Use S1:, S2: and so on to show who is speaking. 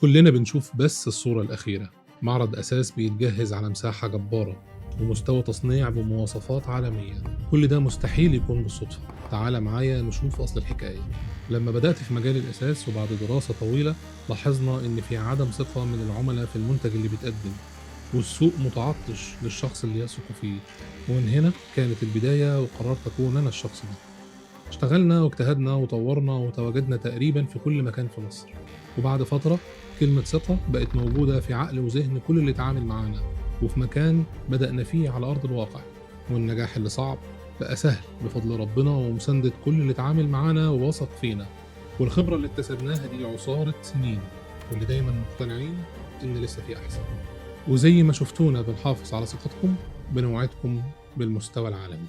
S1: كلنا بنشوف بس الصورة الأخيرة، معرض أثاث بيتجهز على مساحة جبارة ومستوى تصنيع بمواصفات عالمية. كل ده مستحيل يكون بالصدفة. تعال معايا نشوف أصل الحكاية. لما بدأت في مجال الأثاث وبعد دراسة طويلة لاحظنا إن في عدم ثقة من العملاء في المنتج اللي بيتقدم، والسوق متعطش للشخص اللي يثق فيه. ومن هنا كانت البداية وقررت أكون أنا الشخص ده. اشتغلنا واجتهدنا وطورنا وتواجدنا تقريبا في كل مكان في مصر، وبعد فترة كلمة ثقة بقت موجودة في عقل وذهن كل اللي اتعامل معانا، وفي مكان بدأنا فيه على أرض الواقع. والنجاح اللي صعب بقى سهل بفضل ربنا ومساندة كل اللي اتعامل معانا ووثق فينا. والخبرة اللي اكتسبناها دي عصارة سنين، واللي دايما مقتنعين إن لسه في أحسن. وزي ما شفتونا بنحافظ على ثقتكم، بنوعدكم بالمستوى العالمي.